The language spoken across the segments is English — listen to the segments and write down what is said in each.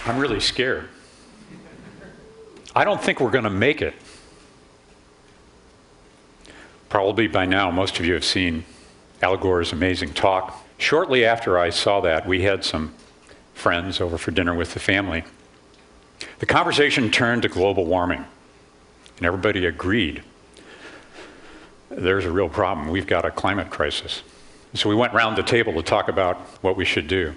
I'm really scared. I don't think we're going to make it. Probably by now, most of you have seen Al Gore's amazing talk. Shortly after I saw that, we had some friends over for dinner with the family. The conversation turned to global warming, and everybody agreed there's a real problem. We've got a climate crisis. So we went round the table to talk about what we should do.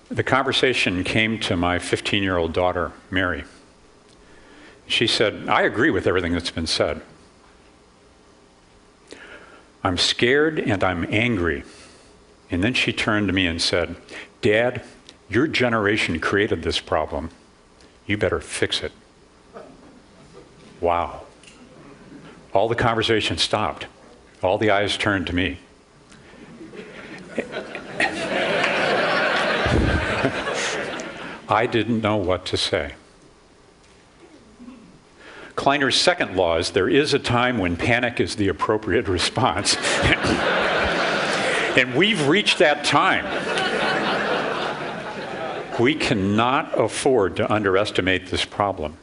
The conversation came to my 15-year-old daughter, Mary. She said, I agree with everything that's been said. I'm scared and I'm angry. And then she turned to me and said, Dad, your generation created this problem. You better fix it. Wow. All the conversation stopped. All the eyes turned to me. I didn't know what to say. Kleiner's second law is there is a time when panic is the appropriate response. And we've reached that time. We cannot afford to underestimate this problem.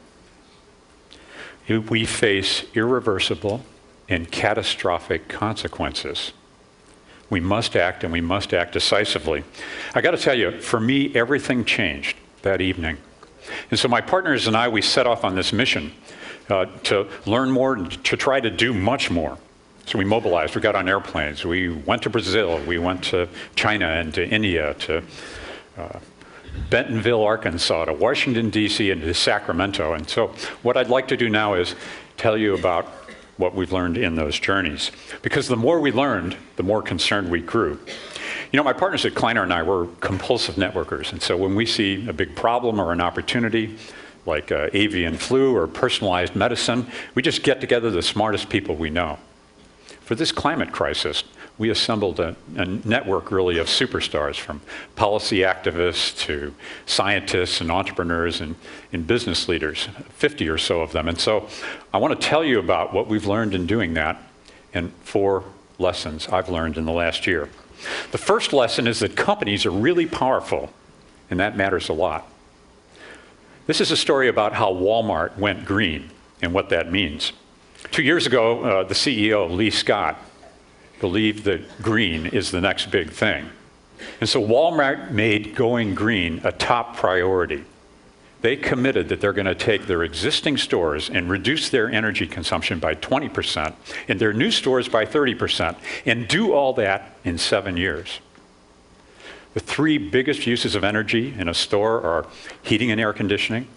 We face irreversible and catastrophic consequences. We must act, and we must act decisively. I got to tell you, for me, everything changed that evening. And so my partners and I, we set off on this mission to learn more and to try to do much more. So we mobilized, we got on airplanes, we went to Brazil, we went to China and to India, to Bentonville, Arkansas, to Washington, D.C., and to Sacramento. And so what I'd like to do now is tell you about what we've learned in those journeys. Because the more we learned, the more concerned we grew. You know, my partners at Kleiner and I were compulsive networkers. And so when we see a big problem or an opportunity, like avian flu or personalized medicine, we just get together the smartest people we know. For this climate crisis, we assembled a network really of superstars, from policy activists to scientists and entrepreneurs and business leaders, 50 or so of them. And so I want to tell you about what we've learned in doing that and 4 lessons I've learned in the last year. The first lesson is that companies are really powerful, and that matters a lot. This is a story about how Walmart went green and what that means. 2 years ago, the CEO, Lee Scott, believed that green is the next big thing. And so Walmart made going green a top priority. They committed that they're going to take their existing stores and reduce their energy consumption by 20% and their new stores by 30%, and do all that in 7 years. The 3 biggest uses of energy in a store are heating and air conditioning,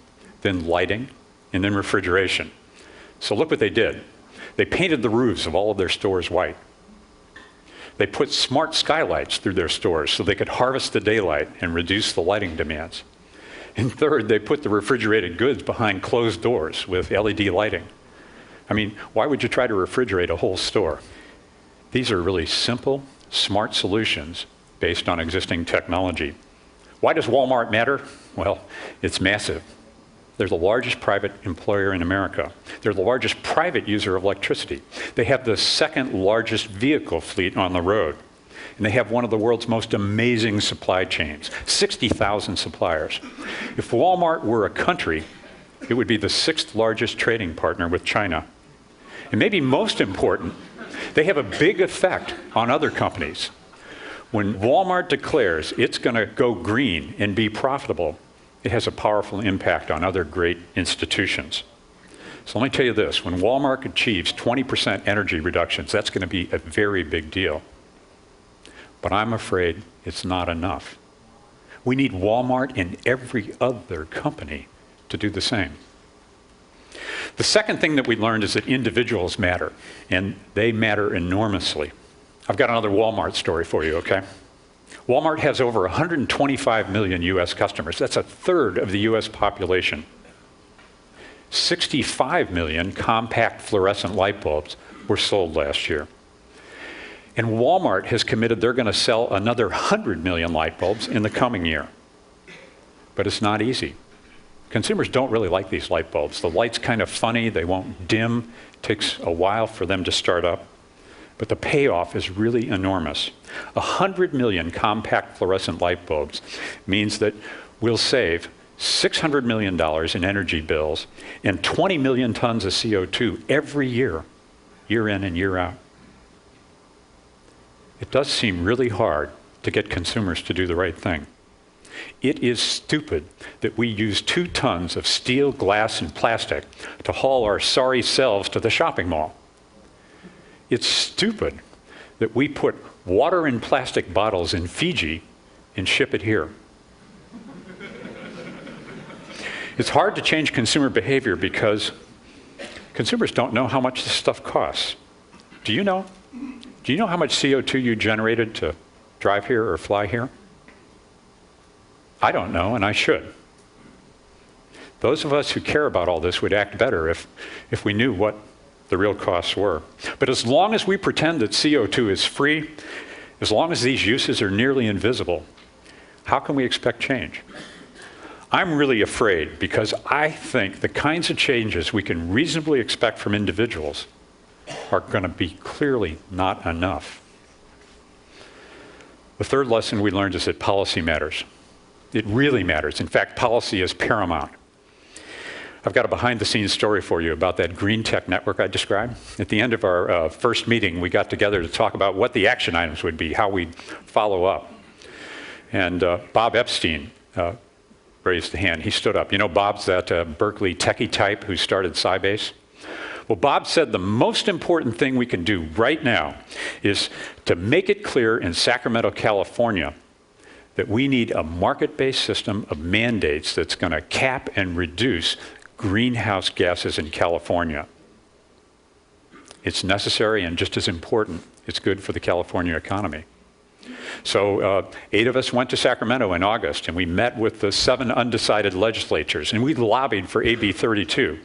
then lighting, and then refrigeration. So look what they did. They painted the roofs of all of their stores white. They put smart skylights through their stores so they could harvest the daylight and reduce the lighting demands. And third, they put the refrigerated goods behind closed doors with LED lighting. I mean, why would you try to refrigerate a whole store? These are really simple, smart solutions based on existing technology. Why does Walmart matter? Well, it's massive. They're the largest private employer in America. They're the largest private user of electricity. They have the 2nd largest vehicle fleet on the road. And they have one of the world's most amazing supply chains, 60,000 suppliers. If Walmart were a country, it would be the 6th largest trading partner with China. And maybe most important, they have a big effect on other companies. When Walmart declares it's going to go green and be profitable, it has a powerful impact on other great institutions. So let me tell you this, when Walmart achieves 20% energy reductions, that's going to be a very big deal. But I'm afraid it's not enough. We need Walmart and every other company to do the same. The second thing that we learned is that individuals matter, and they matter enormously. I've got another Walmart story for you, okay? Walmart has over 125 million US customers. That's a third of the US population. 65 million compact fluorescent light bulbs were sold last year. And Walmart has committed they're going to sell another 100 million light bulbs in the coming year. But it's not easy. Consumers don't really like these light bulbs. The light's kind of funny, they won't dim. It takes a while for them to start up. But the payoff is really enormous. 100 million compact fluorescent light bulbs means that we'll save $600 million in energy bills and 20 million tons of CO2 every year, year in and year out. It does seem really hard to get consumers to do the right thing. It is stupid that we use 2 tons of steel, glass, and plastic to haul our sorry selves to the shopping mall. It's stupid that we put water in plastic bottles in Fiji and ship it here. It's hard to change consumer behavior because consumers don't know how much this stuff costs. Do you know? Do you know how much CO2 you generated to drive here or fly here? I don't know, and I should. Those of us who care about all this would act better if we knew what the real costs were. But as long as we pretend that CO2 is free, as long as these uses are nearly invisible, how can we expect change? I'm really afraid because I think the kinds of changes we can reasonably expect from individuals are going to be clearly not enough. The third lesson we learned is that policy matters. It really matters. In fact, policy is paramount. I've got a behind-the-scenes story for you about that green tech network I described. At the end of our first meeting, we got together to talk about what the action items would be, how we'd follow up. And Bob Epstein raised a hand. He stood up. You know, Bob's that Berkeley techie type who started Sybase. Well, Bob said the most important thing we can do right now is to make it clear in Sacramento, California, that we need a market-based system of mandates that's going to cap and reduce greenhouse gases in California. It's necessary and just as important, it's good for the California economy. So 8 of us went to Sacramento in August, and we met with the 7 undecided legislatures, and we lobbied for AB 32.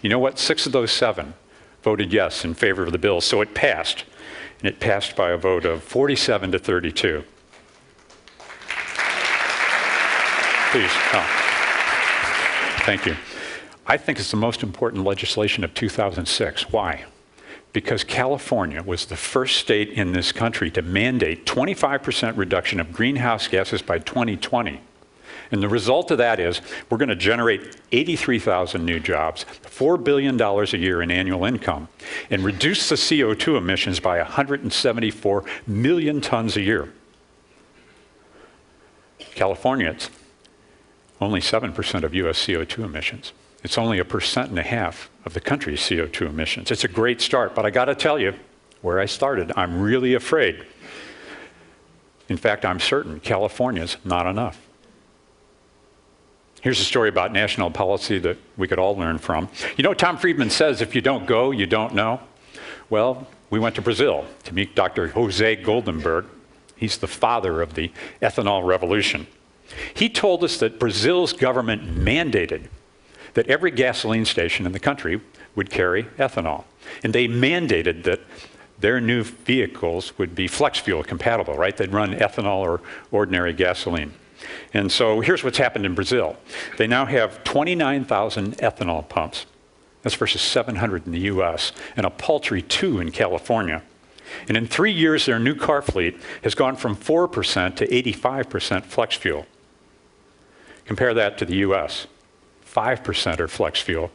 You know what? 6 of those 7 voted yes in favor of the bill, so it passed. And it passed by a vote of 47 to 32. Please. Oh. Thank you. I think it's the most important legislation of 2006. Why? Because California was the first state in this country to mandate 25% reduction of greenhouse gases by 2020. And the result of that is we're going to generate 83,000 new jobs, $4 billion a year in annual income, and reduce the CO2 emissions by 174 million tons a year. California, it's only 7% of US CO2 emissions. It's only 1.5% of the country's CO2 emissions. It's a great start, but I got to tell you, where I started, I'm really afraid. In fact, I'm certain California's not enough. Here's a story about national policy that we could all learn from. You know, Tom Friedman says, if you don't go, you don't know. Well, we went to Brazil to meet Dr. Jose Goldenberg. He's the father of the ethanol revolution. He told us that Brazil's government mandated that every gasoline station in the country would carry ethanol. And they mandated that their new vehicles would be flex fuel compatible, right? They'd run ethanol or ordinary gasoline. And so here's what's happened in Brazil. They now have 29,000 ethanol pumps. That's versus 700 in the US, and a paltry 2 in California. And in 3 years, their new car fleet has gone from 4% to 85% flex fuel. Compare that to the US. 5% are flex fuel.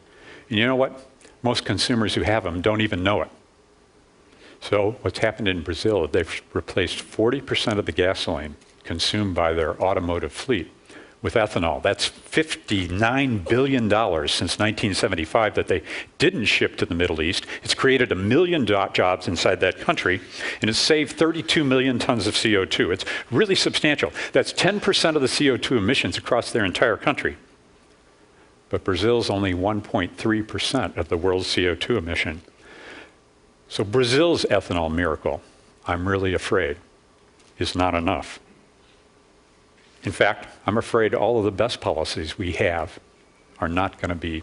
And you know what? Most consumers who have them don't even know it. So what's happened in Brazil, they've replaced 40% of the gasoline consumed by their automotive fleet with ethanol. That's $59 billion since 1975 that they didn't ship to the Middle East. It's created 1 million jobs inside that country, and it's saved 32 million tons of CO2. It's really substantial. That's 10% of the CO2 emissions across their entire country. But Brazil's only 1.3% of the world's CO2 emission. So Brazil's ethanol miracle, I'm really afraid, is not enough. In fact, I'm afraid all of the best policies we have are not going to be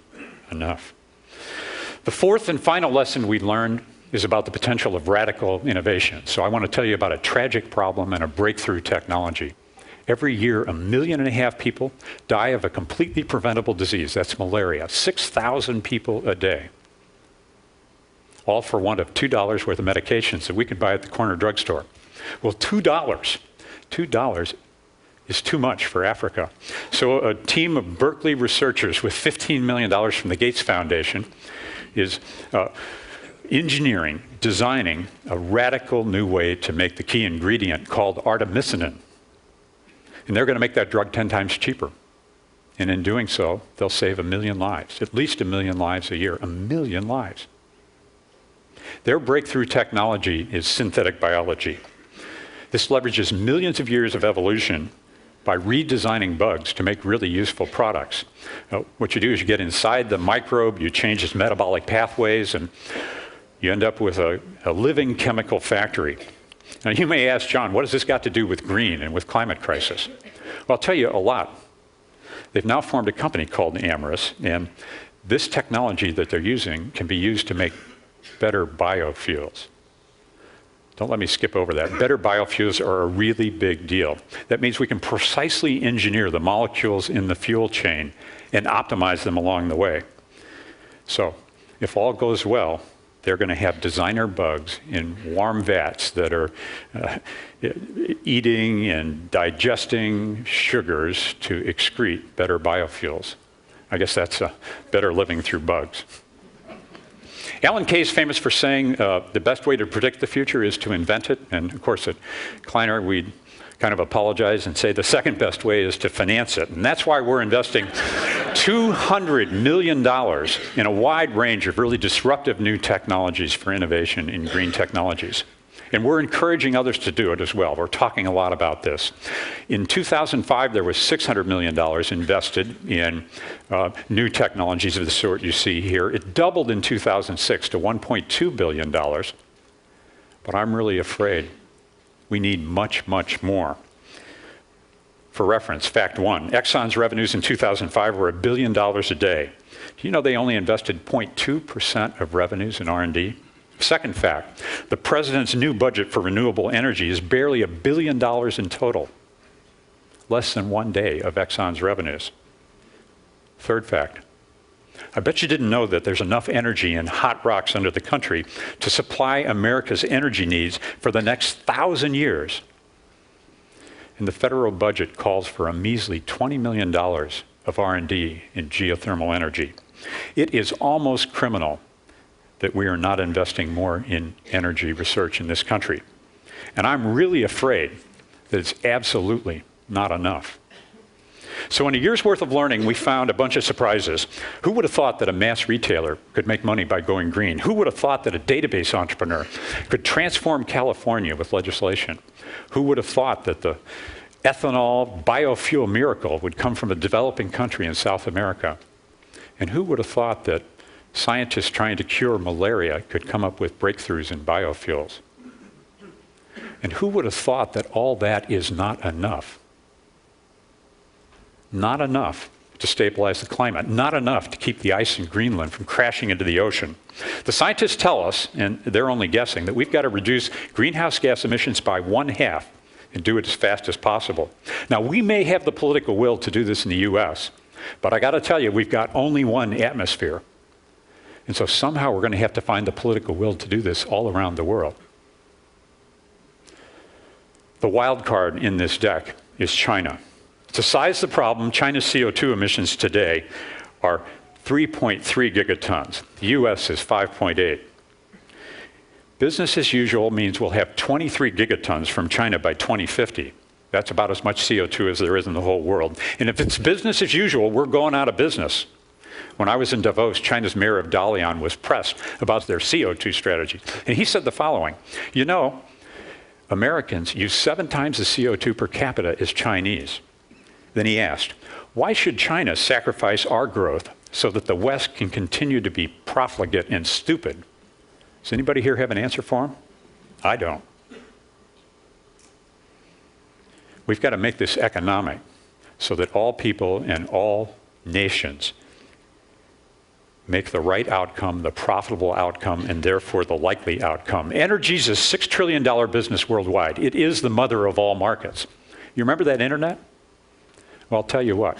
enough. The fourth and final lesson we learned is about the potential of radical innovation. So I want to tell you about a tragic problem and a breakthrough technology. Every year, 1.5 million people die of a completely preventable disease. That's malaria. 6,000 people a day. All for want of $2 worth of medications that we could buy at the corner drugstore. Well, $2 is too much for Africa. So a team of Berkeley researchers with $15 million from the Gates Foundation is designing a radical new way to make the key ingredient called artemisinin. And they're going to make that drug 10 times cheaper. And in doing so, they'll save 1 million lives, at least 1 million lives a year, 1 million lives. Their breakthrough technology is synthetic biology. This leverages millions of years of evolution by redesigning bugs to make really useful products. What you do is you get inside the microbe, you change its metabolic pathways, and you end up with a living chemical factory. Now you may ask, John, what has this got to do with green and with climate crisis? Well, I'll tell you a lot. They've now formed a company called Amyris, and this technology that they're using can be used to make better biofuels. Don't let me skip over that. Better biofuels are a really big deal. That means we can precisely engineer the molecules in the fuel chain and optimize them along the way. So if all goes well, they're going to have designer bugs in warm vats that are eating and digesting sugars to excrete better biofuels. I guess that's better living through bugs. Alan Kay is famous for saying the best way to predict the future is to invent it. And of course, at Kleiner, we kind of apologize and say the second best way is to finance it. And that's why we're investing $200 million in a wide range of really disruptive new technologies for innovation in green technologies. And we're encouraging others to do it as well. We're talking a lot about this. In 2005, there was $600 million invested in new technologies of the sort you see here. It doubled in 2006 to $1.2 billion. But I'm really afraid we need much, much more. For reference, fact one, Exxon's revenues in 2005 were $1 billion a day. Do you know they only invested 0.2% of revenues in R&D? Second fact, the president's new budget for renewable energy is barely $1 billion in total, less than 1 day of Exxon's revenues. Third fact, I bet you didn't know that there's enough energy in hot rocks under the country to supply America's energy needs for the next 1,000 years. And the federal budget calls for a measly $20 million of R&D in geothermal energy. It is almost criminal that we are not investing more in energy research in this country. And I'm really afraid that it's absolutely not enough. So in a year's worth of learning, we found a bunch of surprises. Who would have thought that a mass retailer could make money by going green? Who would have thought that a database entrepreneur could transform California with legislation? Who would have thought that the ethanol biofuel miracle would come from a developing country in South America? And who would have thought that scientists trying to cure malaria could come up with breakthroughs in biofuels? And who would have thought that all that is not enough? Not enough to stabilize the climate, not enough to keep the ice in Greenland from crashing into the ocean. The scientists tell us, and they're only guessing, that we've got to reduce greenhouse gas emissions by 1/2 and do it as fast as possible. Now, we may have the political will to do this in the US, but I got to tell you, we've got only one atmosphere. And so somehow we're going to have to find the political will to do this all around the world. The wild card in this deck is China. To size the problem, China's CO2 emissions today are 3.3 gigatons. The US is 5.8. Business as usual means we'll have 23 gigatons from China by 2050. That's about as much CO2 as there is in the whole world. And if it's business as usual, we're going out of business. When I was in Davos, China's mayor of Dalian was pressed about their CO2 strategy. And he said the following, you know, Americans use 7 times the CO2 per capita as Chinese. Then he asked, why should China sacrifice our growth so that the West can continue to be profligate and stupid? Does anybody here have an answer for him? I don't. We've got to make this economic so that all people and all nations make the right outcome, the profitable outcome, and therefore the likely outcome. Energy is a $6 trillion business worldwide. It is the mother of all markets. You remember that internet? Well, I'll tell you what.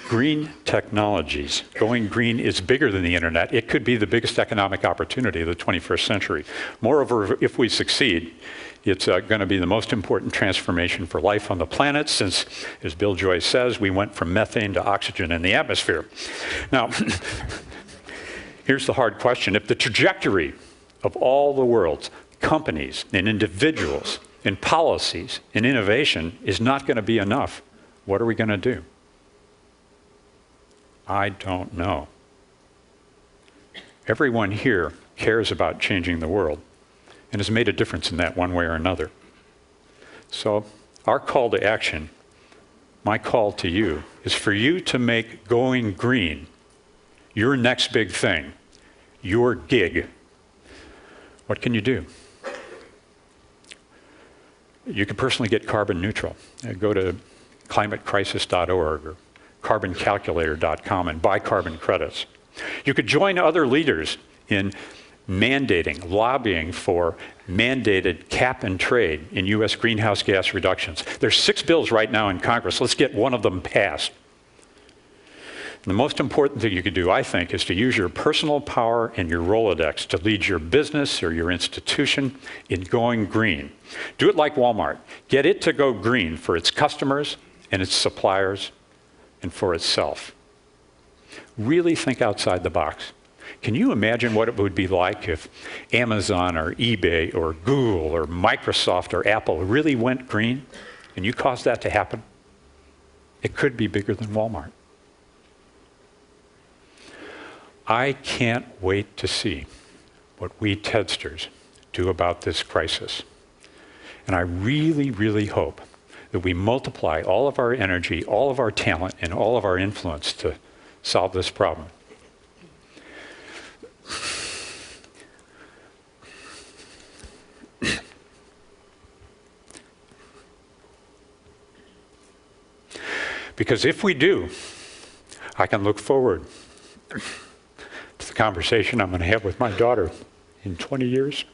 Green technologies. Going green is bigger than the internet. It could be the biggest economic opportunity of the 21st century. Moreover, if we succeed, it's going to be the most important transformation for life on the planet since, as Bill Joyce says, we went from methane to oxygen in the atmosphere. Now, here's the hard question. If the trajectory of all the world's companies and individuals and policies and innovation is not going to be enough, what are we going to do? I don't know. Everyone here cares about changing the world and has made a difference in that one way or another. So our call to action, my call to you, is for you to make going green your next big thing, your gig. What can you do? You can personally get carbon neutral. Go to climatecrisis.org or carboncalculator.com and buy carbon credits. You could join other leaders in mandating, lobbying for mandated cap and trade in U.S. greenhouse gas reductions. There's 6 bills right now in Congress. Let's get one of them passed. And the most important thing you could do, I think, is to use your personal power and your Rolodex to lead your business or your institution in going green. Do it like Walmart. Get it to go green for its customers and its suppliers and for itself. Really think outside the box. Can you imagine what it would be like if Amazon or eBay or Google or Microsoft or Apple really went green and you caused that to happen? It could be bigger than Walmart. I can't wait to see what we TEDsters do about this crisis. And I really, really hope that we multiply all of our energy, all of our talent, and all of our influence to solve this problem. Because if we do, I can look forward to the conversation I'm going to have with my daughter in 20 years.